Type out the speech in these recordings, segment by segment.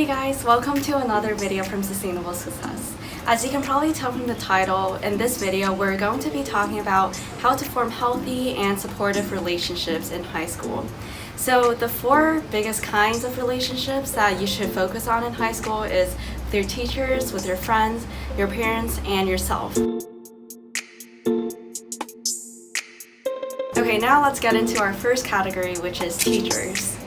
Hey guys, welcome to another video from Sustainable Success. As you can probably tell from the title, in this video we're going to be talking about how to form healthy and supportive relationships in high school. So the four biggest kinds of relationships that you should focus on in high school is with your teachers, with your friends, your parents, and yourself. Okay, now let's get into our first category, which is teachers.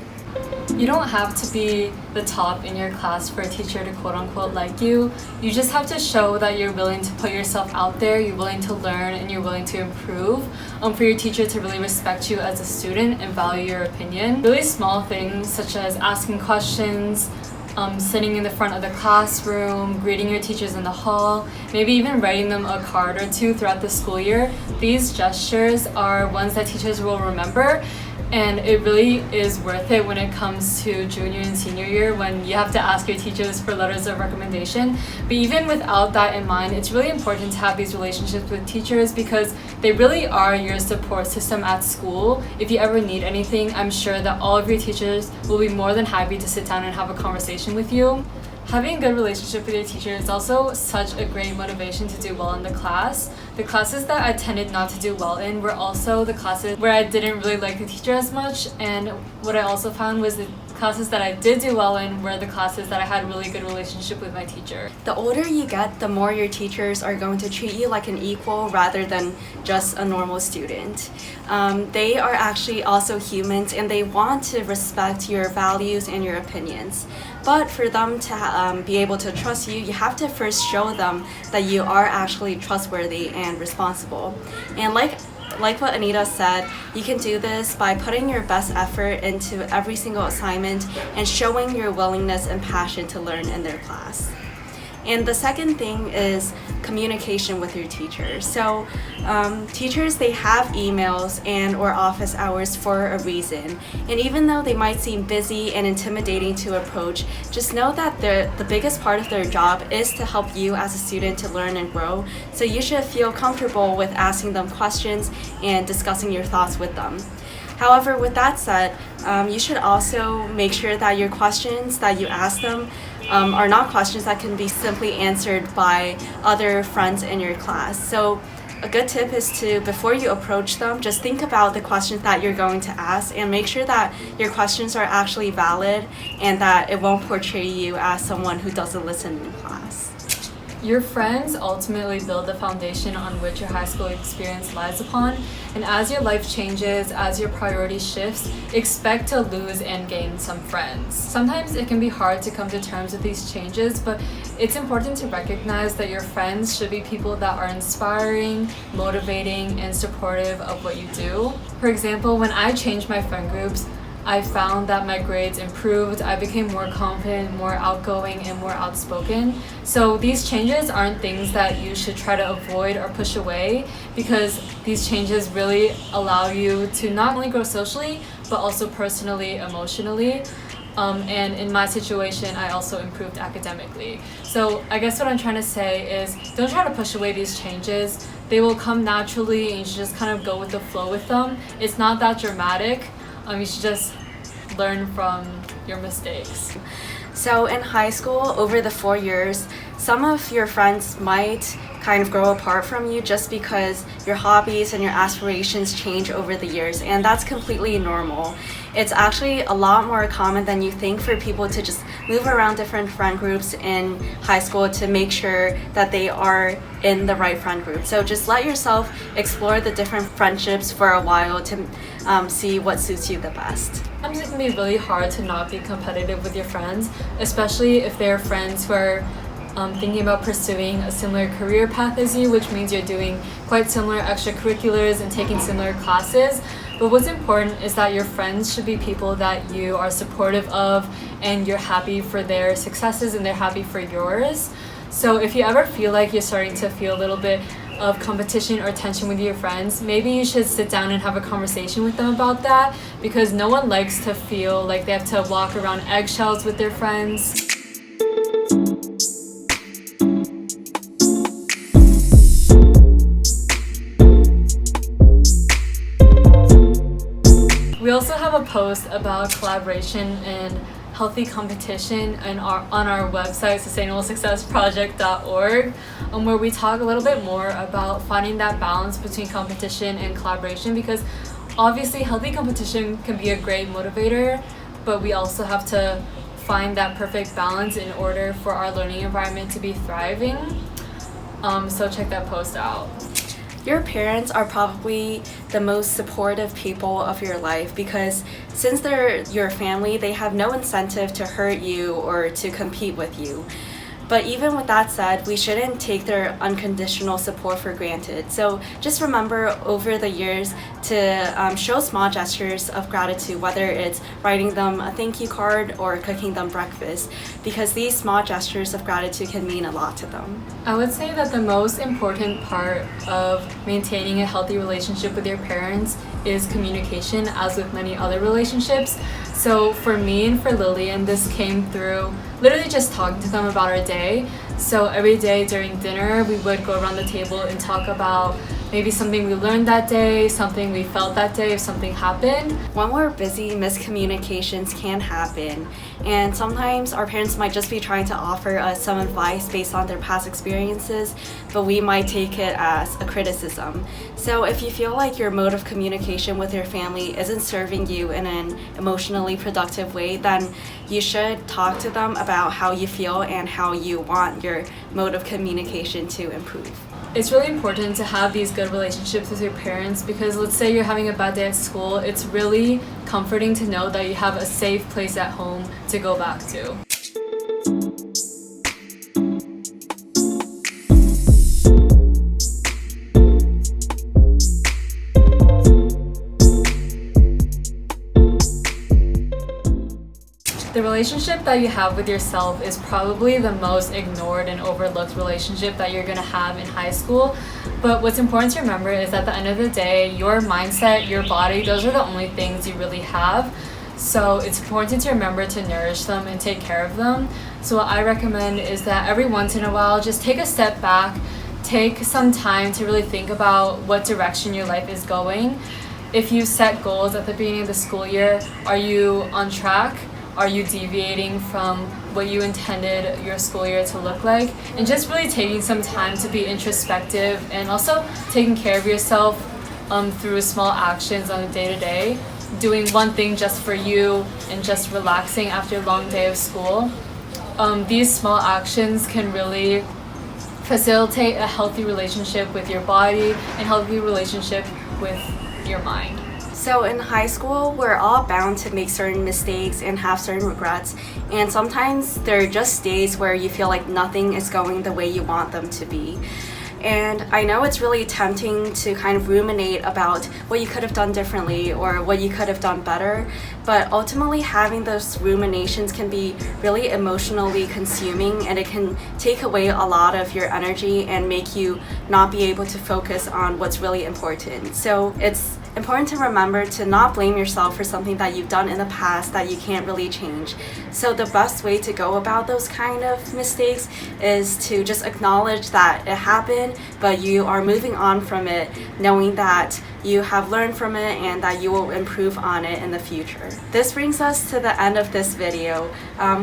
You don't have to be the top in your class for a teacher to quote-unquote like you. You just have to show that you're willing to put yourself out there, you're willing to learn, and you're willing to improve for your teacher to really respect you as a student and value your opinion. Really small things such as asking questions, sitting in the front of the classroom, greeting your teachers in the hall, maybe even writing them a card or two throughout the school year. These gestures are ones that teachers will remember, and it really is worth it when it comes to junior and senior year when you have to ask your teachers for letters of recommendation. But even without that in mind, it's really important to have these relationships with teachers because they really are your support system at school. If you ever need anything, I'm sure that all of your teachers will be more than happy to sit down and have a conversation with you. Having a good relationship with your teacher is also such a great motivation to do well in the class. The classes that I tended not to do well in were also the classes where I didn't really like the teacher as much, and what I also found was the classes that I did do well in were the classes that I had a really good relationship with my teacher. The older you get, the more your teachers are going to treat you like an equal rather than just a normal student. They are actually also humans and they want to respect your values and your opinions. But for them to be able to trust you, you have to first show them that you are actually trustworthy and responsible. And like what Anita said, you can do this by putting your best effort into every single assignment and showing your willingness and passion to learn in their class. And the second thing is communication with your teachers. So teachers, they have emails and or office hours for a reason. And even though they might seem busy and intimidating to approach, just know that the biggest part of their job is to help you as a student to learn and grow. So you should feel comfortable with asking them questions and discussing your thoughts with them. However, with that said, you should also make sure that your questions that you ask them are not questions that can be simply answered by other friends in your class. So a good tip is to, before you approach them, just think about the questions that you're going to ask and make sure that your questions are actually valid and that it won't portray you as someone who doesn't listen in class. Your friends ultimately build the foundation on which your high school experience lies upon, and as your life changes, as your priority shifts, expect to lose and gain some friends. Sometimes it can be hard to come to terms with these changes, but it's important to recognize that your friends should be people that are inspiring, motivating, and supportive of what you do. For example, when I changed my friend groups, I found that my grades improved, I became more confident, more outgoing, and more outspoken. So these changes aren't things that you should try to avoid or push away because these changes really allow you to not only grow socially, but also personally, emotionally. And in my situation, I also improved academically. So I guess what I'm trying to say is don't try to push away these changes. They will come naturally and you should just kind of go with the flow with them. It's not that dramatic. You should just learn from your mistakes. So in high school, over the 4 years, some of your friends might kind of grow apart from you just because your hobbies and your aspirations change over the years, and that's completely normal. It's actually a lot more common than you think for people to just move around different friend groups in high school to make sure that they are in the right friend group. So just let yourself explore the different friendships for a while to see what suits you the best. Sometimes it can be really hard to not be competitive with your friends, especially if they're friends who are thinking about pursuing a similar career path as you, which means you're doing quite similar extracurriculars and taking similar classes. But what's important is that your friends should be people that you are supportive of and you're happy for their successes and they're happy for yours. So if you ever feel like you're starting to feel a little bit of competition or tension with your friends, maybe you should sit down and have a conversation with them about that because no one likes to feel like they have to walk around eggshells with their friends. We also have a post about collaboration and healthy competition on our website, sustainablesuccessproject.org, where we talk a little bit more about finding that balance between competition and collaboration, because obviously healthy competition can be a great motivator, but we also have to find that perfect balance in order for our learning environment to be thriving. So check that post out. Your parents are probably the most supportive people of your life, because since they're your family, they have no incentive to hurt you or to compete with you. But even with that said, we shouldn't take their unconditional support for granted. So just remember over the years to show small gestures of gratitude, whether it's writing them a thank you card or cooking them breakfast, because these small gestures of gratitude can mean a lot to them. I would say that the most important part of maintaining a healthy relationship with your parents is communication, as with many other relationships. So for me and for Lillian, this came through literally just talking to them about our day. So every day during dinner, we would go around the table and talk about maybe something we learned that day, something we felt that day, if something happened. When we're busy, miscommunications can happen, and sometimes our parents might just be trying to offer us some advice based on their past experiences, but we might take it as a criticism. So if you feel like your mode of communication with your family isn't serving you in an emotionally productive way, then you should talk to them about how you feel and how you want your mode of communication to improve. It's really important to have these good relationships with your parents, because let's say you're having a bad day at school, it's really comforting to know that you have a safe place at home to go back to. The relationship that you have with yourself is probably the most ignored and overlooked relationship that you're going to have in high school. But what's important to remember is at the end of the day, your mindset, your body, those are the only things you really have. So it's important to remember to nourish them and take care of them. So what I recommend is that every once in a while, just take a step back, take some time to really think about what direction your life is going. If you set goals at the beginning of the school year, are you on track? Are you deviating from what you intended your school year to look like? And just really taking some time to be introspective and also taking care of yourself through small actions on a day-to-day. Doing one thing just for you and just relaxing after a long day of school. These small actions can really facilitate a healthy relationship with your body and healthy relationship with your mind. So in high school, we're all bound to make certain mistakes and have certain regrets, and sometimes there are just days where you feel like nothing is going the way you want them to be. And I know it's really tempting to kind of ruminate about what you could have done differently or what you could have done better, but ultimately having those ruminations can be really emotionally consuming, and it can take away a lot of your energy and make you not be able to focus on what's really important. So it's important to remember to not blame yourself for something that you've done in the past that you can't really change. So the best way to go about those kind of mistakes is to just acknowledge that it happened, but you are moving on from it, knowing that you have learned from it and that you will improve on it in the future. This brings us to the end of this video.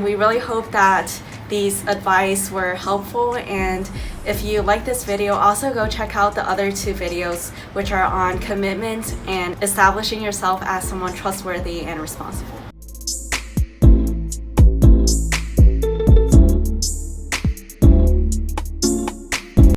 We really hope that these advice were helpful, and if you like this video, also go check out the other two videos, which are on commitment and establishing yourself as someone trustworthy and responsible.